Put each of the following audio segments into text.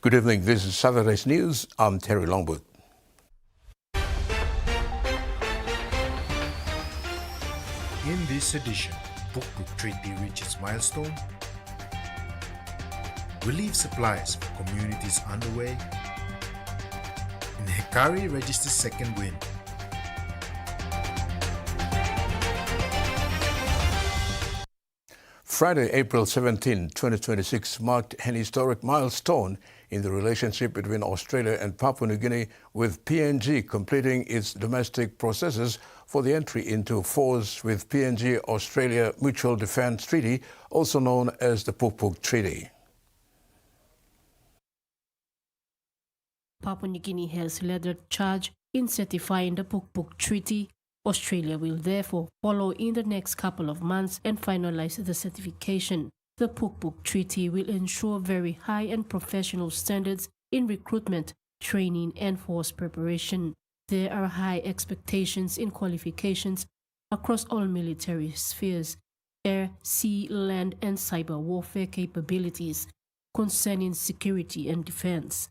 Good evening, this is Saturday's News. I'm Terry Longwood. In this edition, Book Treaty reaches milestone, relief supplies for communities underway, and Hekari registers second win. Friday, April 17, 2026 marked an historic milestone in the relationship between Australia and Papua New Guinea, with PNG completing its domestic processes for the entry into force with PNG Australia Mutual Defence Treaty, also known as the Puk Treaty. Papua New Guinea has led the charge in certifying the Puk Treaty. Australia will therefore follow in the next couple of months and finalize the certification. The Puk Treaty will ensure very high and professional standards in recruitment, training and force preparation. There are high expectations in qualifications across all military spheres, air, sea, land and cyber warfare capabilities concerning security and defense.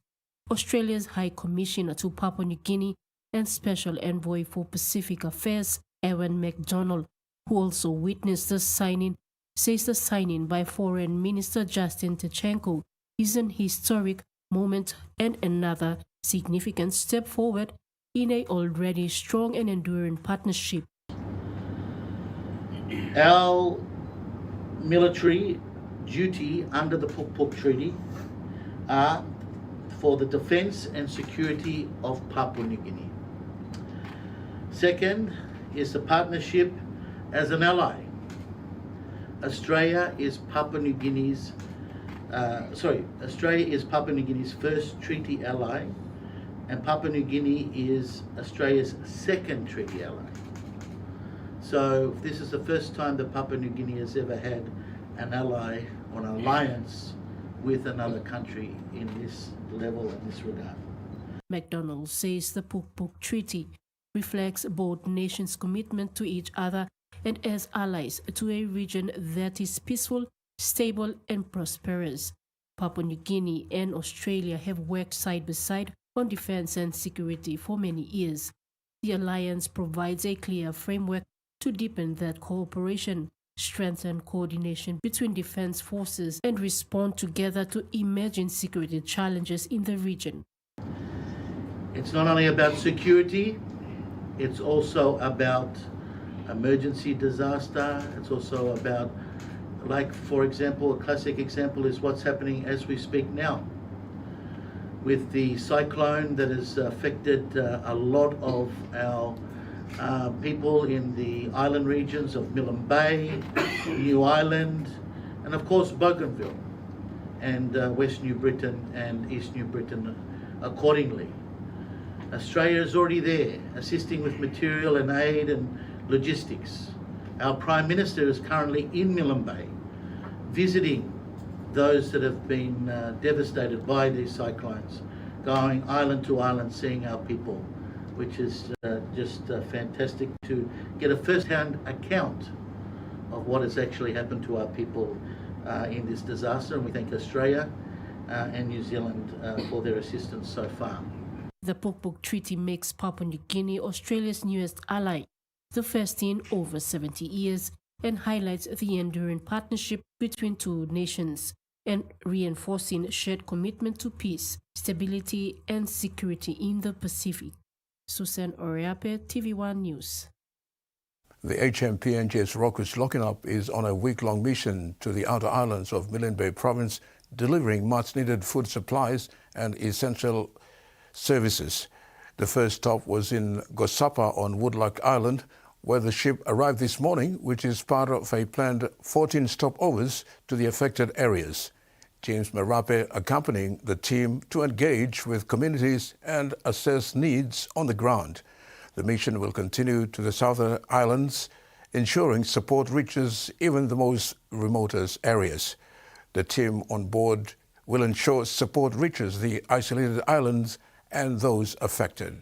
Australia's High Commissioner to Papua New Guinea and Special Envoy for Pacific Affairs, Ewan MacDonald, who also witnessed the signing, says the signing by Foreign Minister Justin Tachenko is an historic moment and another significant step forward in an already strong and enduring partnership. Our military duty under the Puk Treaty are for the defence and security of Papua New Guinea. Second is the partnership as an ally. Australia is Papua New Guinea's first treaty ally, and Papua New Guinea is Australia's second treaty ally. So this is the first time that Papua New Guinea has ever had an ally or an alliance with another country in this level, in this regard. MacDonald says the Puk Treaty reflects both nations' commitment to each other and as allies to a region that is peaceful, stable and prosperous. Papua New Guinea and Australia have worked side by side on defense and security for many years. The alliance provides a clear framework to deepen that cooperation, strengthen coordination between defense forces and respond together to emerging security challenges in the region. It's not only about security, it's also about emergency disaster. It's also about, like for example, a classic example is what's happening as we speak now with the cyclone that has affected a lot of our people in the island regions of Milne Bay, New Ireland, and of course Bougainville, and West New Britain and East New Britain accordingly. Australia is already there, assisting with material and aid and logistics. Our Prime Minister is currently in Milne Bay, visiting those that have been devastated by these cyclones, going island to island, seeing our people, which is just fantastic to get a first-hand account of what has actually happened to our people in this disaster. And we thank Australia and New Zealand for their assistance so far. The Puk Treaty makes Papua New Guinea Australia's newest ally, the first in over 70 years, and highlights the enduring partnership between two nations and reinforcing shared commitment to peace, stability and security in the Pacific. Susan Oriape, TVWAN News. The PNG's rocket locking up is on a week-long mission to the outer islands of Milne Bay province, delivering much-needed food supplies and essential services. The first stop was in Gosapa on Woodluck Island, where the ship arrived this morning, which is part of a planned 14 stopovers to the affected areas. James Marape accompanying the team to engage with communities and assess needs on the ground. The mission will continue to the southern islands, ensuring support reaches even the most remotest areas. The team on board will ensure support reaches the isolated islands and those affected.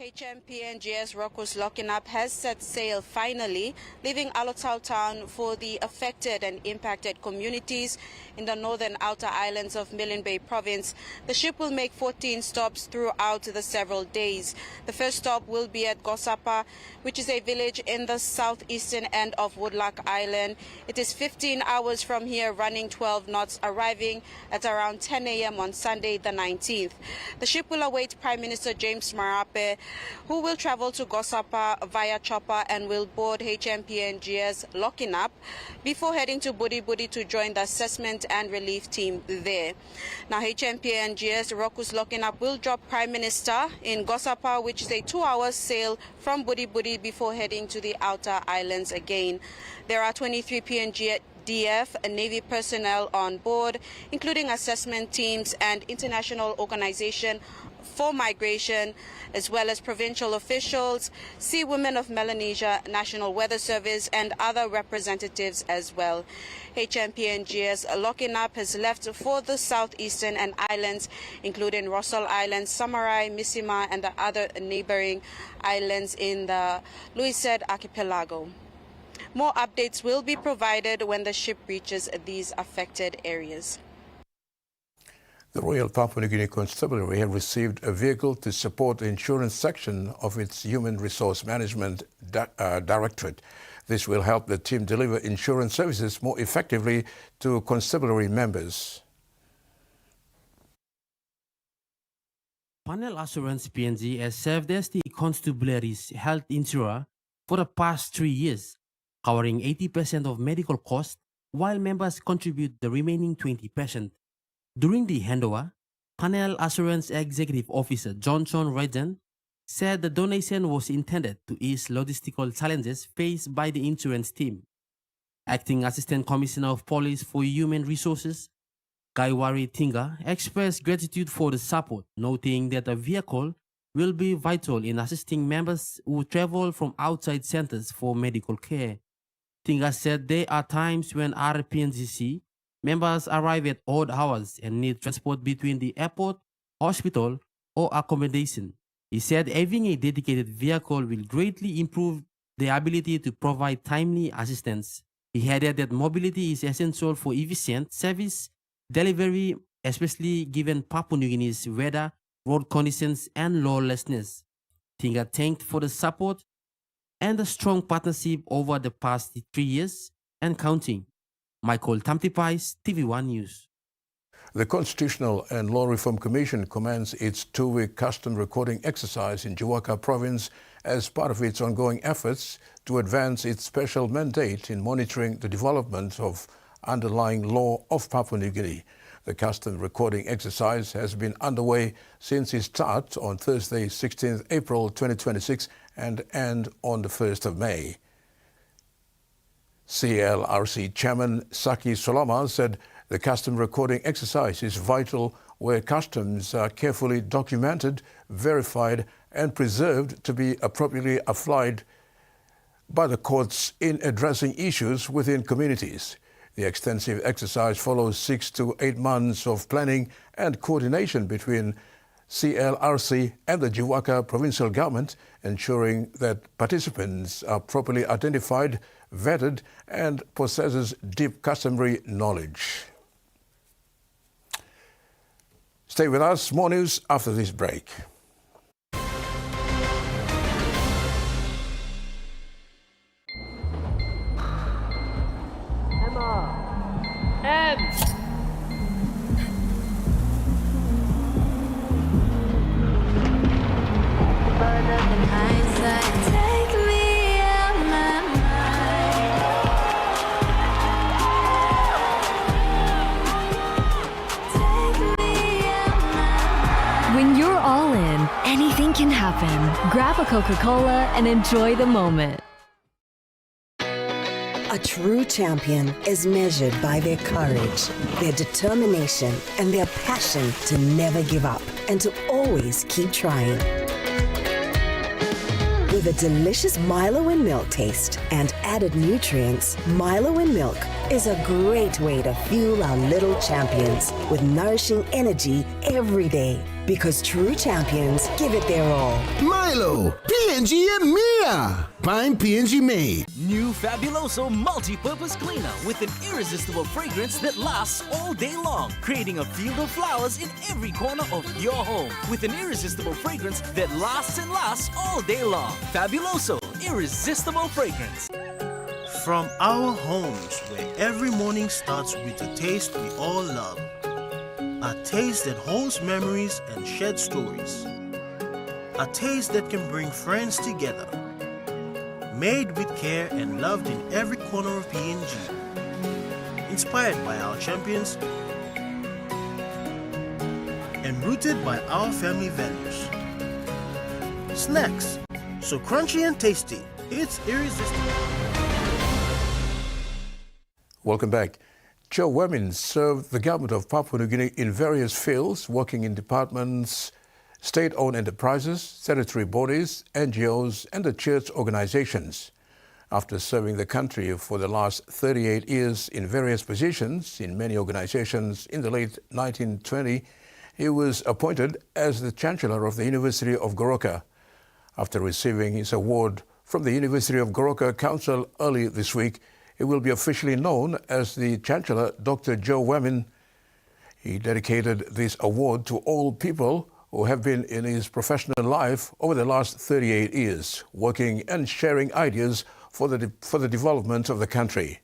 HMPNG's Broncos locking up has set sail finally, leaving Alotau town for the affected and impacted communities in the northern outer islands of Milne Bay province. The ship will make 14 stops throughout the several days. The first stop will be at Gosapa, which is a village in the southeastern end of Woodlark Island. It is 15 hours from here, running 12 knots, arriving at around 10 a.m. on Sunday the 19th. The ship will await Prime Minister James Marape, who will travel to Gosapa via chopper and will board HMPNG's locking up before heading to Budi Budi to join the assessment and relief team there. Now, HMPNG's Broncos locking up will drop Prime Minister in Gosapa, which is a 2-hour sail from Budi Budi before heading to the outer islands again. There are 23 PNG DF and Navy personnel on board, including assessment teams and International Organization for Migration, as well as provincial officials, Sea Women of Melanesia, National Weather Service, and other representatives as well. HMPNG's locking up has left for the southeastern and islands, including Rossel Island, Samarai, Misima, and the other neighboring islands in the Louisette Archipelago. More updates will be provided when the ship reaches these affected areas. The Royal Papua New Guinea Constabulary have received a vehicle to support the insurance section of its Human Resource Management Directorate. This will help the team deliver insurance services more effectively to constabulary members. Panel Assurance PNG has served as the constabulary's health insurer for the past 3 years, covering 80% of medical costs, while members contribute the remaining 20%. During the handover, Panel Assurance Executive Officer Johnson Regan said the donation was intended to ease logistical challenges faced by the insurance team. Acting Assistant Commissioner of Police for Human Resources, Gaiwari Tinga, expressed gratitude for the support, noting that the vehicle will be vital in assisting members who travel from outside centers for medical care. Tinga said there are times when RPNGC members arrive at odd hours and need transport between the airport, hospital, or accommodation. He said having a dedicated vehicle will greatly improve the ability to provide timely assistance. He added that mobility is essential for efficient service delivery, especially given Papua New Guinea's weather, road conditions, and lawlessness. Tinga thanked for the support and the strong partnership over the past 3 years and counting. Michael Tamtipais, TV1 News. The Constitutional and Law Reform Commission commenced its 2-week custom recording exercise in Jiwaka Province as part of its ongoing efforts to advance its special mandate in monitoring the development of underlying law of Papua New Guinea. The custom recording exercise has been underway since its start on Thursday, 16th April 2026 and end on the 1st of May. CLRC Chairman Saki Solama said the custom recording exercise is vital where customs are carefully documented, verified and preserved to be appropriately applied by the courts in addressing issues within communities. The extensive exercise follows 6 to 8 months of planning and coordination between CLRC and the Jiwaka Provincial Government, ensuring that participants are properly identified, vetted and possesses deep customary knowledge. Stay with us. More news after this break. When you're all in, anything can happen. Grab a Coca-Cola and enjoy the moment. A true champion is measured by their courage, their determination, and their passion to never give up and to always keep trying. With a delicious Milo and milk taste and added nutrients, Milo and milk is a great way to fuel our little champions with nourishing energy every day. Because true champions give it their all. Milo, PNG and Mia. Prime PNG made. New Fabuloso multi-purpose cleaner with an irresistible fragrance that lasts all day long, creating a field of flowers in every corner of your home with an irresistible fragrance that lasts and lasts all day long. Fabuloso, irresistible fragrance. From our homes, where every morning starts with a taste we all love. A taste that holds memories and shared stories. A taste that can bring friends together. Made with care and loved in every corner of PNG. Inspired by our champions and rooted by our family values. Snacks, so crunchy and tasty, it's irresistible. Welcome back. Joe Wemin served the government of Papua New Guinea in various fields, working in departments, state-owned enterprises, statutory bodies, NGOs, and the church organizations. After serving the country for the last 38 years in various positions in many organizations in the late 1920s, he was appointed as the Chancellor of the University of Goroka. After receiving his award from the University of Goroka Council early this week, he will be officially known as the Chancellor, Dr. Joe Wemin. He dedicated this award to all people who have been in his professional life over the last 38 years, working and sharing ideas for the development of the country.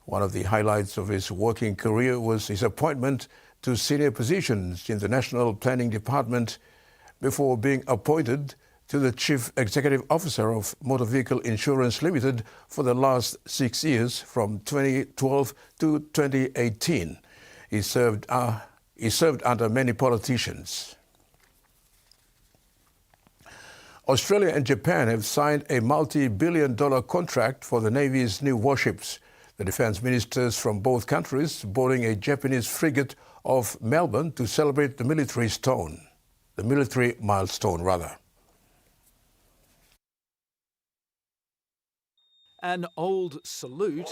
One of the highlights of his working career was his appointment to senior positions in the National Planning Department before being appointed to the Chief Executive Officer of Motor Vehicle Insurance Limited for the last 6 years, from 2012 to 2018. He served under many politicians. Australia and Japan have signed a multi-billion-dollar contract for the Navy's new warships. The defence ministers from both countries boarding a Japanese frigate off Melbourne to celebrate the military milestone. An old salute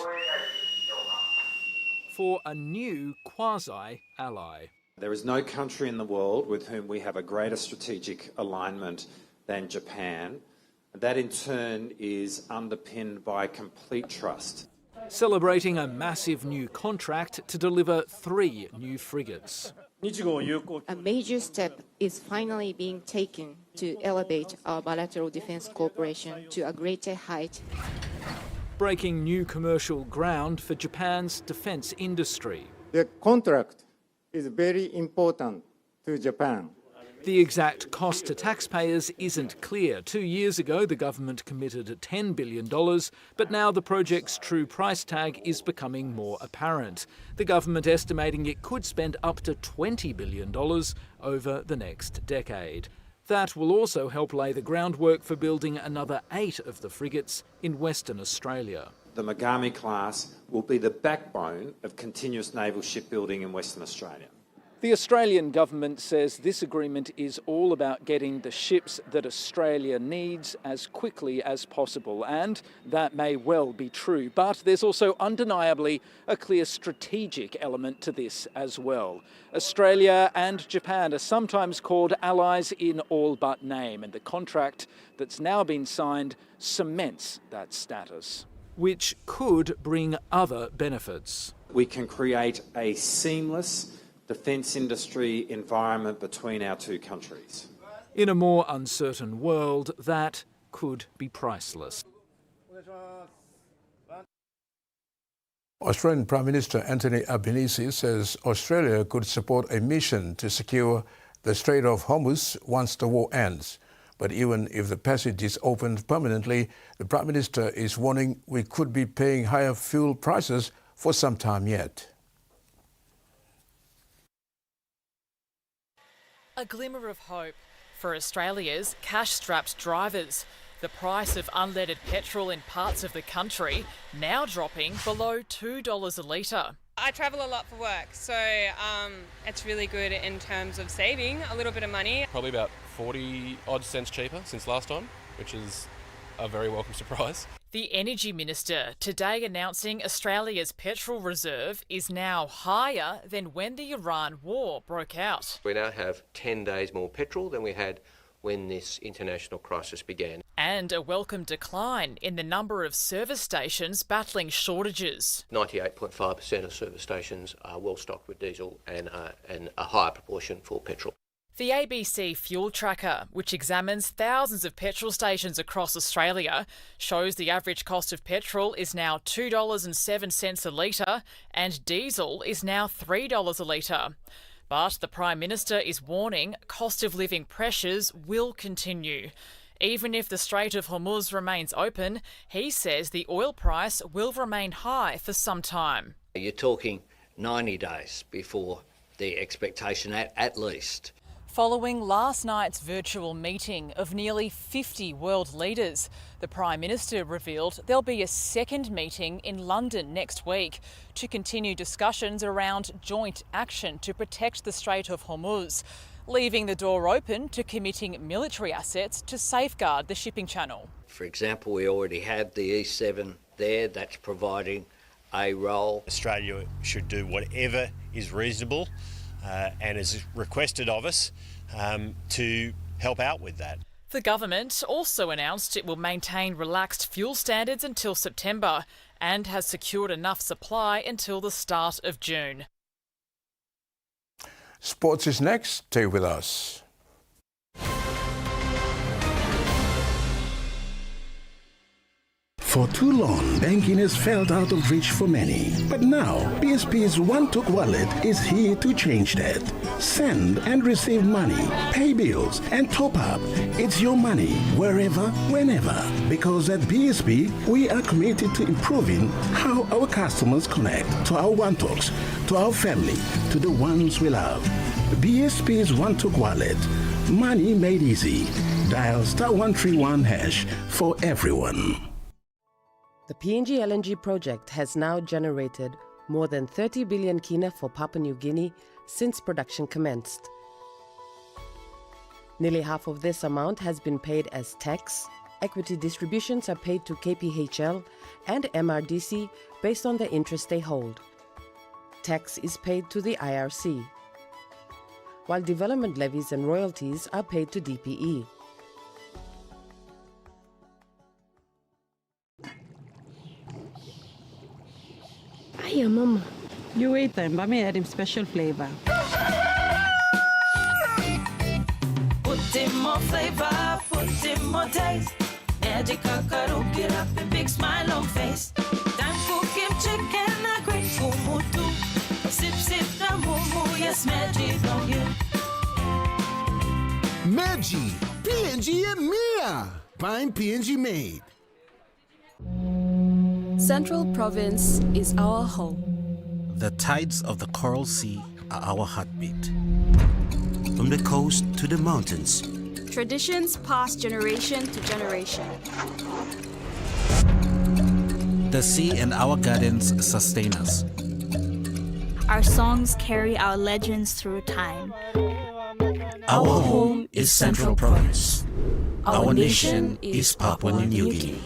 for a new quasi-ally. There is no country in the world with whom we have a greater strategic alignment than Japan. That in turn is underpinned by complete trust. Celebrating a massive new contract to deliver 3 new frigates. A major step is finally being taken to elevate our bilateral defence cooperation to a greater height. Breaking new commercial ground for Japan's defence industry. The contract is very important to Japan. The exact cost to taxpayers isn't clear. 2 years ago, the government committed $10 billion, but now the project's true price tag is becoming more apparent. The government estimating it could spend up to $20 billion over the next decade. That will also help lay the groundwork for building another 8 of the frigates in Western Australia. The Megami class will be the backbone of continuous naval shipbuilding in Western Australia. The Australian government says this agreement is all about getting the ships that Australia needs as quickly as possible, and that may well be true. But there's also undeniably a clear strategic element to this as well. Australia and Japan are sometimes called allies in all but name, and the contract that's now been signed cements that status, which could bring other benefits. We can create a seamless defence industry environment between our 2 countries. In a more uncertain world, that could be priceless. Australian Prime Minister Anthony Albanese says Australia could support a mission to secure the Strait of Hormuz once the war ends. But even if the passage is opened permanently, the Prime Minister is warning we could be paying higher fuel prices for some time yet. A glimmer of hope for Australia's cash-strapped drivers. The price of unleaded petrol in parts of the country now dropping below $2 a litre. I travel a lot for work, so it's really good in terms of saving a little bit of money. Probably about 40 odd cents cheaper since last time, which is a very welcome surprise. The Energy Minister today announcing Australia's petrol reserve is now higher than when the Iran war broke out. We now have 10 days more petrol than we had when this international crisis began. And a welcome decline in the number of service stations battling shortages. 98.5% of service stations are well stocked with diesel and a higher proportion for petrol. The ABC Fuel Tracker, which examines thousands of petrol stations across Australia, shows the average cost of petrol is now $2.07 a litre and diesel is now $3 a litre. But the Prime Minister is warning cost of living pressures will continue. Even if the Strait of Hormuz remains open, he says the oil price will remain high for some time. You're talking 90 days before the expectation at least. Following last night's virtual meeting of nearly 50 world leaders, the Prime Minister revealed there'll be a second meeting in London next week to continue discussions around joint action to protect the Strait of Hormuz, leaving the door open to committing military assets to safeguard the shipping channel. For example, we already have the E7 there that's providing a role. Australia should do whatever is reasonable and is requested of us to help out with that. The government also announced it will maintain relaxed fuel standards until September and has secured enough supply until the start of June. Sports is next. Stay with us. For too long, banking has felt out of reach for many. But now, BSP's One-Took Wallet is here to change that. Send and receive money, pay bills, and top up. It's your money, wherever, whenever. Because at BSP, we are committed to improving how our customers connect to our One-Toks, to our family, to the ones we love. BSP's One-Took Wallet. Money made easy. Dial *131# for everyone. The PNG LNG project has now generated more than 30 billion kina for Papua New Guinea since production commenced. Nearly half of this amount has been paid as tax. Equity distributions are paid to KPHL and MRDC based on the interest they hold. Tax is paid to the IRC, while development levies and royalties are paid to DPE. Hiya, Mama. You wait then, but me add him special flavor. Put in more flavor, put in more taste. Magic kakaro, get up and big smile on face. Time cooking chicken, a great kumutu. Sip, sip, the moo, yes, magic on you. Meji, PNG and Mia. Fine PNG made. Central Province is our home. The tides of the Coral Sea are our heartbeat. From the coast to the mountains. Traditions pass generation to generation. The sea and our gardens sustain us. Our songs carry our legends through time. Our home is Central Province. Our nation is Papua New Guinea.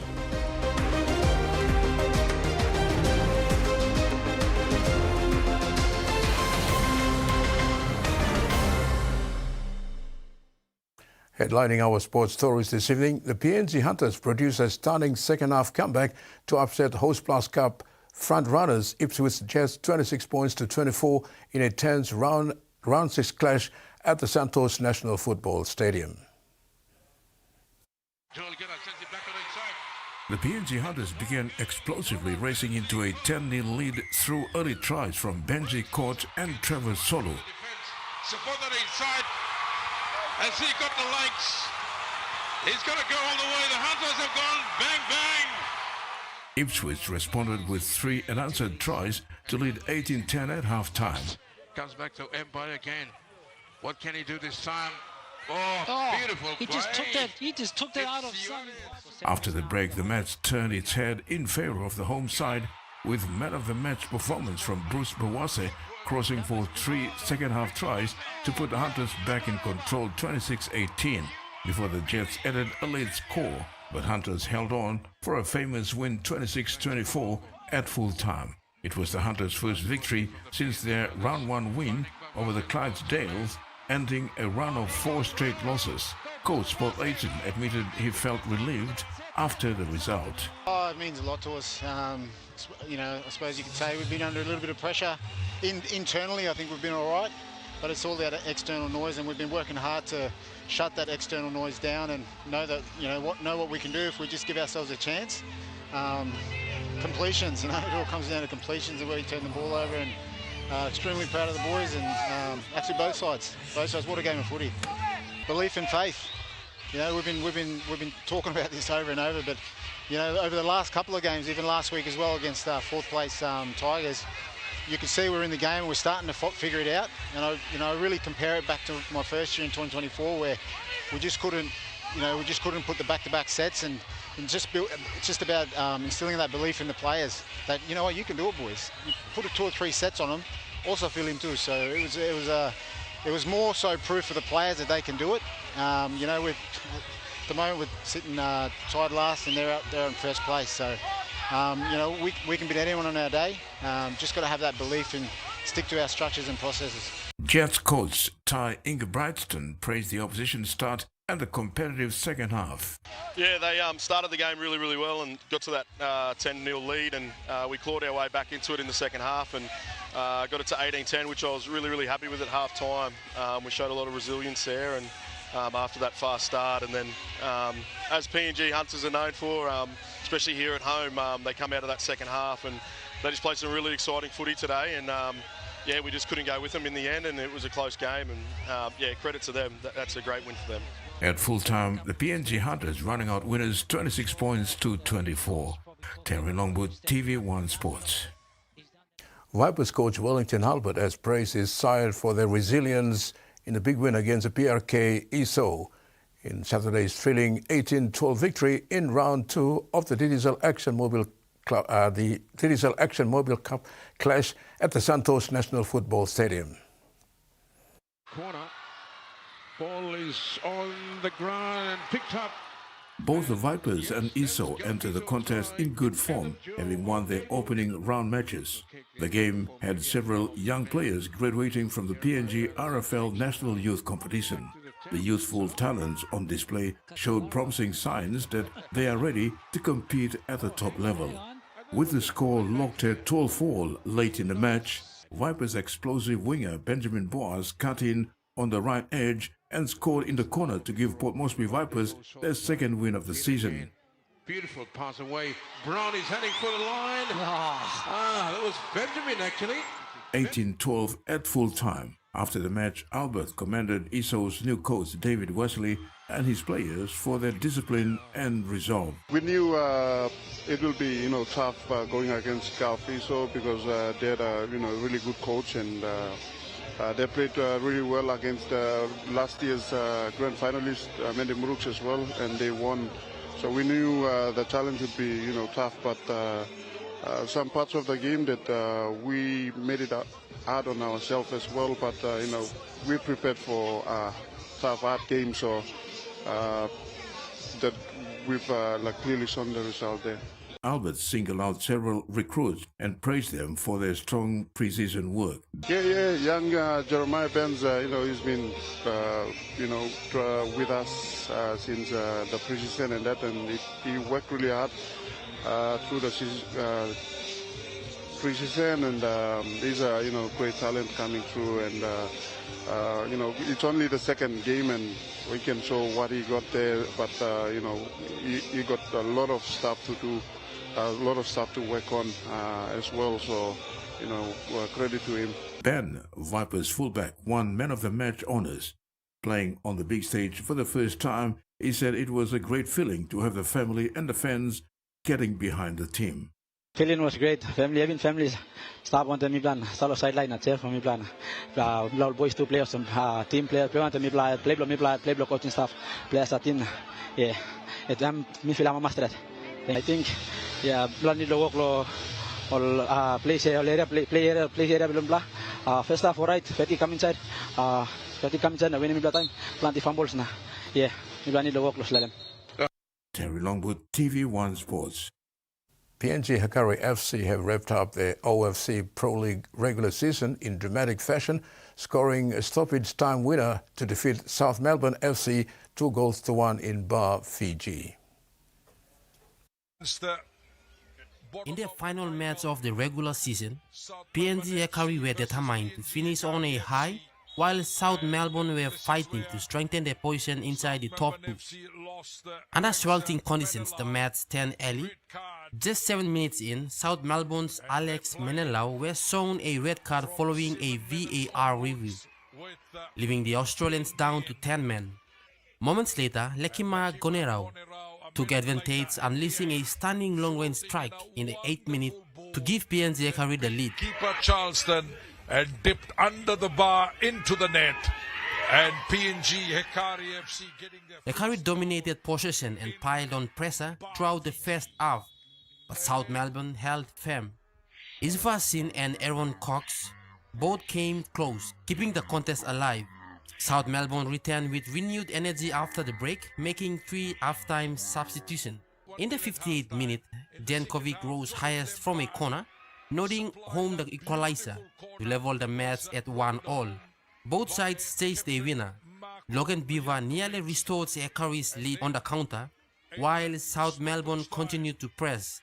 Headlining our sports stories this evening, the PNG Hunters produced a stunning second-half comeback to upset Host Plus Cup front-runners Ipswich Jets 26 points to 24 in a tense round 6 clash at the Santos National Football Stadium. The PNG Hunters began explosively racing into a 10-0 lead through early tries from Benji Court and Trevor Solo. Support that inside. As he got the legs, he's got to go all the way. The Hunters have gone bang, bang. Ipswich responded with 3 unanswered tries to lead 18-10 at half-time. Comes back to Empire again. What can he do this time? Oh, beautiful He just took that out of sight. After the break, the match turned its head in favor of the home side with man-of-the-match performance from Bruce Bawase crossing for 3 second-half tries to put the Hunters back in control 26-18 before the Jets added a late score but Hunters held on for a famous win 26-24 at full time. It was the Hunters' first victory since their round 1 win over the Clydesdales, ending a run of 4 straight losses. Coach Paul Ayton admitted he felt relieved after the result. Oh, it means a lot to us. You know, I suppose you could say we've been under a little bit of pressure. Internally, I think we've been all right, but it's all that external noise, and we've been working hard to shut that external noise down and know that, you know what we can do if we just give ourselves a chance. Completions, you know, it all comes down to completions and where you turn the ball over, and extremely proud of the boys, and actually both sides. What a game of footy. Belief and faith. You know, we've been talking about this over and over, but you know, over the last couple of games, even last week as well against 4th place Tigers, you can see we're in the game and we're starting to figure it out. And I really compare it back to my first year in 2024, where we just couldn't put the back-to-back sets, and it's just about instilling that belief in the players that, you know what, you can do it, boys. You put 2 or 3 sets on them, also feel him too. So it was more so proof for the players that they can do it. You know, at the moment we're sitting tied last, and they're in first place. So you know, we can beat anyone on our day. Just got to have that belief and stick to our structures and processes. Jets coach Ty Ingebrigtsen praised the opposition start and the competitive second half. Yeah, they started the game really, really well and got to that 10-0 lead, and we clawed our way back into it in the second half, and got it to 18-10, which I was really, really happy with at half-time. We showed a lot of resilience there, and after that fast start, and then as PNG Hunters are known for, especially here at home, they come out of that second half and they just played some really exciting footy today, and yeah, we just couldn't go with them in the end, and it was a close game, and yeah, credit to them. That's a great win for them. At full time, the PNG Hunters running out winners 26 points to 24. Terry Longwood, TVWAN Sports. Vipers coach Wellington Albert has praised his side for their resilience in the big win against the PRK ESO in Saturday's thrilling 18-12 victory in round 2 of the Diesel Action Mobile Cup clash at the Santos National Football Stadium. Corner. Ball is on the ground and picked up. Both the Vipers and ESO enter the contest in good form, having won their opening round matches. The game had several young players graduating from the PNG RFL National Youth Competition. The youthful talents on display showed promising signs that they are ready to compete at the top level. With the score locked at 12-4 late in the match, Vipers' explosive winger Benjamin Boas cut in on the right edge and scored in the corner to give Port Moresby Vipers their second win of the season. Beautiful pass away. Brown is heading for the line. That was Benjamin actually. 18-12 at full time. After the match, Albert commended ESO's new coach David Wesley and his players for their discipline and resolve. We knew it will be, tough going against Gulf ESO because they had a, really good coach, and they played really well against last year's grand finalist, Mende Muruks as well, and they won. So we knew the challenge would be, tough, but some parts of the game that we made it hard on ourselves as well. But we prepared for tough, hard games, so that we've clearly shown the result there. Albert singled out several recruits and praised them for their strong preseason work. Yeah, young Jeremiah Benz, he's been, with us since the preseason and that, and he worked really hard through the preseason, and he's a, great talent coming through, and it's only the second game, and we can show what he got there, but he got a lot of stuff to do. A lot of stuff to work on as well, so credit to him. Ben, Vipers fullback, won Man of the Match honors. Playing on the big stage for the first time, he said it was a great feeling to have the family and the fans getting behind the team. Feeling was great. Family, staff wanted me plan. Solo sideline at for me plan. Boys, 2 players, team players, wanted me play coaching staff, players at team. Yeah, me feel I'm a master. I think, yeah, plan need to work all play area belum blah. First half alright, Fatty come inside. Fatty come inside, when me time, plenty fumbles na. Yeah, me plan need to work close. Terry Longwood, TV1 Sports. PNG Hekari FC have wrapped up their OFC Pro League regular season in dramatic fashion, scoring a stoppage time winner to defeat South Melbourne FC 2-1 in Bar, Fiji. In their final match of the regular season, PNG Hekari were determined to finish on a high, while South Melbourne were fighting to strengthen their position inside the top two. Under sweltering conditions, the match turned early. Just 7 minutes in, South Melbourne's Alex Menelau were shown a red card following a VAR review, leaving the Australians down to 10 men. Moments later, Lekima Gonerau took advantage, unleashing a stunning long-range strike in the 8th minute to give PNG Hekari the lead. Keeper Charleston and dipped under the bar into the net. And PNG Hekari FC getting their... Hekari dominated possession and piled on pressure throughout the first half, but South Melbourne held firm. Isva Sin and Aaron Cox both came close, keeping the contest alive. South Melbourne returned with renewed energy after the break, making 3 half-time substitutions. In the 58th minute, Jankovic rose highest from a corner, nodding home the equalizer to level the match at 1-1. Both sides chased a winner. Logan Beaver nearly restored Hekari's lead on the counter, while South Melbourne continued to press,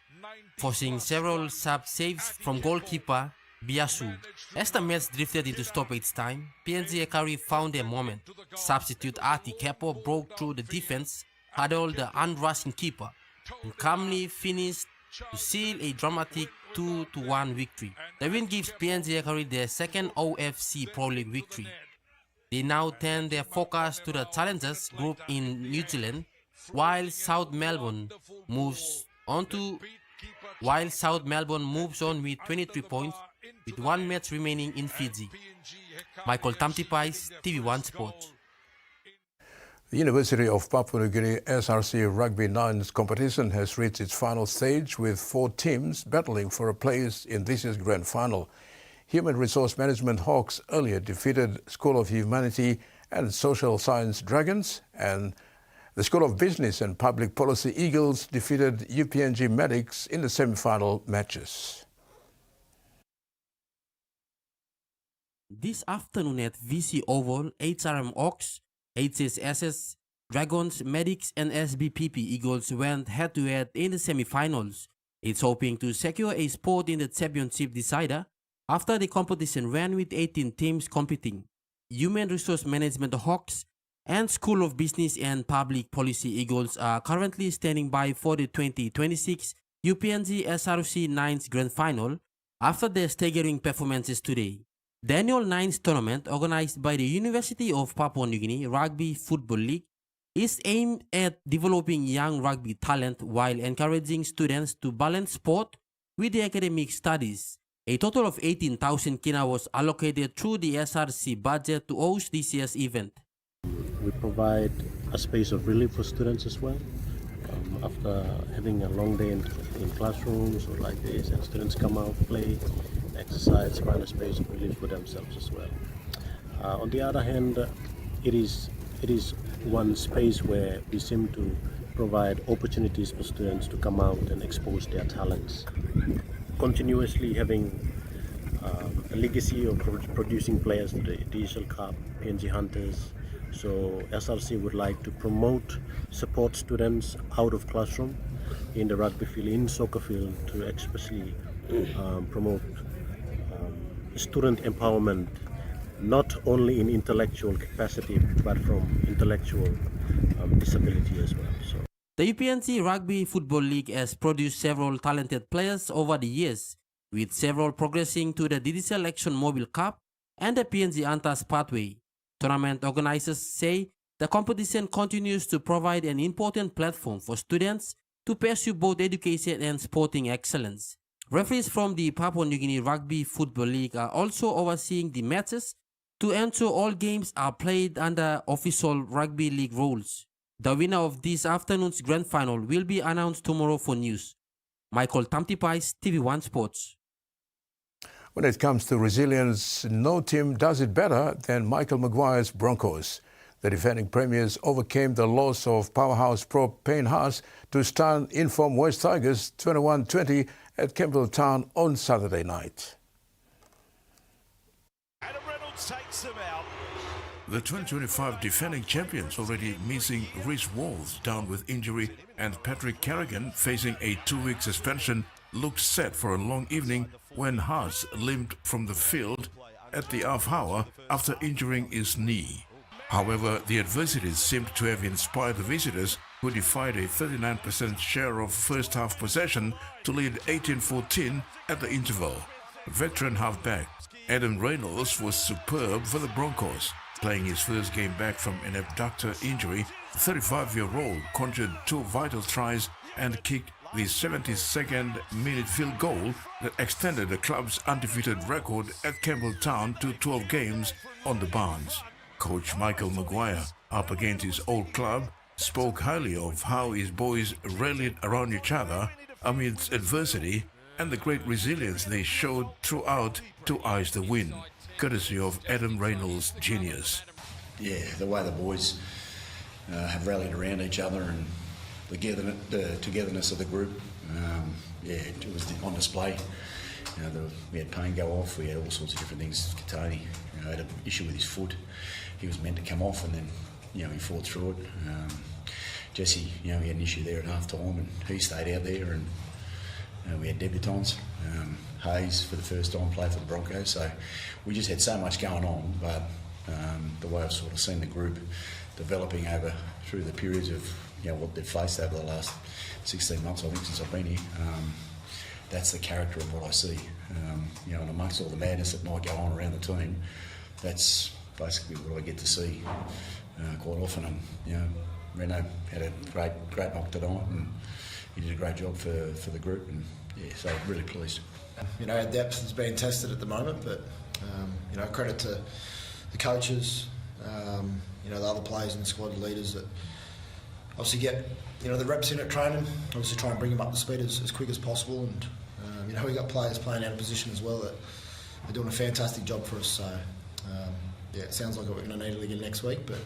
forcing several sub-saves from goalkeeper Biasu. As the match drifted into stoppage time, PNG Hekari found their moment. Substitute Arti Kepo broke through the defense, huddled the unrushing keeper, and calmly finished to seal a dramatic 2-1 victory. The win gives PNG Hekari their second OFC Pro League victory. They now turn their focus to the Challengers group in New Zealand, while South Melbourne moves on with 23 points, with 1 match remaining in Fiji. Michael Tamtipais, TV1 Sports. The University of Papua New Guinea SRC Rugby 9's competition has reached its final stage, with 4 teams battling for a place in this year's grand final. Human Resource Management Hawks earlier defeated School of Humanity and Social Science Dragons, and the School of Business and Public Policy Eagles defeated UPNG Medics in the semi-final matches. This afternoon at VC Oval, HRM Hawks, HSSS, Dragons, Medics and SBPP Eagles went head-to-head in the semi-finals. It's hoping to secure a spot in the championship decider after the competition ran with 18 teams competing. Human Resource Management Hawks and School of Business and Public Policy Eagles are currently standing by for the 2026 UPNG SRC 9's Grand Final after their staggering performances today. The annual 9th tournament, organized by the University of Papua New Guinea Rugby Football League, is aimed at developing young rugby talent while encouraging students to balance sport with their academic studies. A total of 18,000 kina was allocated through the SRC budget to host this year's event. We provide a space of relief for students as well. After having a long day in classrooms or like this, and students come out, play, exercise, find a space of relief for themselves as well. On the other hand, it is one space where we seem to provide opportunities for students to come out and expose their talents. Continuously having a legacy of producing players for the Digital Cup, PNG Hunters. So SRC would like to promote, support students out of classroom in the rugby field, in soccer field, to especially promote student empowerment, not only in intellectual capacity, but from intellectual disability as well. So. The UPNG Rugby Football League has produced several talented players over the years, with several progressing to the Digital Action Mobile Cup and the PNG Hunters pathway. Tournament organizers say the competition continues to provide an important platform for students to pursue both education and sporting excellence. Referees from the Papua New Guinea Rugby Football League are also overseeing the matches to ensure all games are played under official rugby league rules. The winner of this afternoon's grand final will be announced tomorrow for news. Michael Tamtipais, TV1 Sports. When it comes to resilience, no team does it better than Michael Maguire's Broncos. The defending premiers overcame the loss of powerhouse Pro Payne Haas to stand in form West Tigers 21-20 at Campbelltown on Saturday night. Takes them out. The 2025 defending champions already missing Rhys Walls down with injury and Patrick Carrigan facing a 2-week suspension looked set for a long evening when Haas limped from the field at the half hour after injuring his knee. However, the adversities seemed to have inspired the visitors who defied a 39% share of first half possession to lead 18-14 at the interval. Veteran halfback Adam Reynolds was superb for the Broncos. Playing his first game back from an abductor injury, the 35-year-old conjured 2 vital tries and kicked the 72nd minute field goal that extended the club's undefeated record at Campbelltown to 12 games on the Barnes. Coach Michael Maguire, up against his old club, spoke highly of how his boys rallied around each other amidst adversity and the great resilience they showed throughout to ice the win, courtesy of Adam Reynolds' genius. Yeah, the way the boys have rallied around each other and the togetherness of the group, it was on display. We had Payne go off, we had all sorts of different things. Katoni had an issue with his foot. He was meant to come off and then he fought through it. Jesse, he had an issue there at half time and he stayed out there, and we had debutants. Hayes for the first time played for the Broncos, so we just had so much going on, but the way I've sort of seen the group developing through the periods of what they've faced over the last 16 months, I think, since I've been here, that's the character of what I see. And amongst all the madness that might go on around the team, that's basically what I get to see quite often. And Reno had a great knock tonight, and he did a great job for the group, and so really pleased. Our depth is being tested at the moment, but credit to the coaches, the other players and the squad leaders that obviously get the reps in at training. Obviously try and bring them up to speed as quick as possible, and we got players playing out of position as well that are doing a fantastic job for us. So it sounds like we're going to need it again next week, but it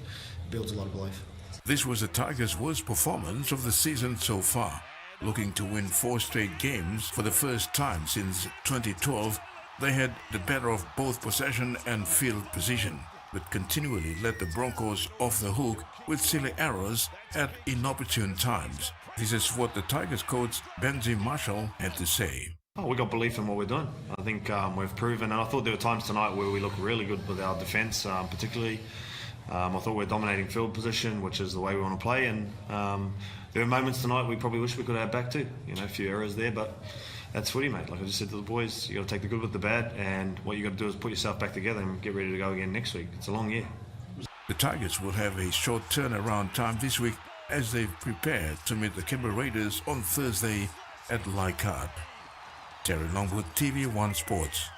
builds a lot of belief. This was the Tigers' worst performance of the season so far. Looking to win 4 straight games for the first time since 2012, they had the better of both possession and field position, but continually let the Broncos off the hook with silly errors at inopportune times. This is what the Tigers coach Benji Marshall had to say. We got belief in what we're doing. I think we've proven, and I thought there were times tonight where we looked really good with our defence, particularly. I thought we're dominating field position, which is the way we want to play, and there were moments tonight we probably wish we could have back too. A few errors there, but that's footy, mate. Like I just said to the boys, you got to take the good with the bad, and what you got to do is put yourself back together and get ready to go again next week. It's a long year. The Tigers will have a short turnaround time this week as they prepare to meet the Canberra Raiders on Thursday at Leichhardt. Terry Longwood, TVWAN Sports.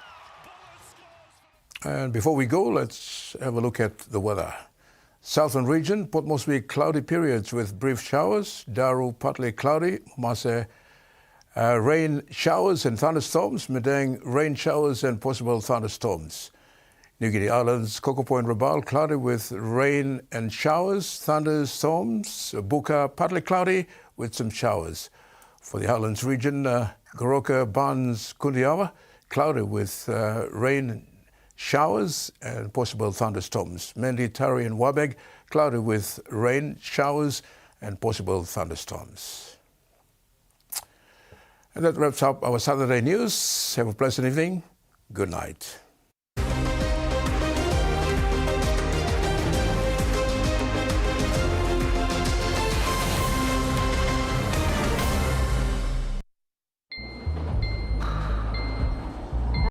And before we go, let's have a look at the weather. Southern region, Port Moresby cloudy periods with brief showers. Daru partly cloudy. Mase rain showers and thunderstorms. Madang rain showers and possible thunderstorms. New Guinea Islands, Coco Point Rabaul cloudy with rain and showers. Thunderstorms. Buka partly cloudy with some showers. For the Highlands region, Goroka, Barnes, Kundiawa cloudy with rain showers and possible thunderstorms. Mendi, Tari and Wabeg cloudy with rain, showers and possible thunderstorms. And that wraps up our Saturday news. Have a pleasant evening. Good night.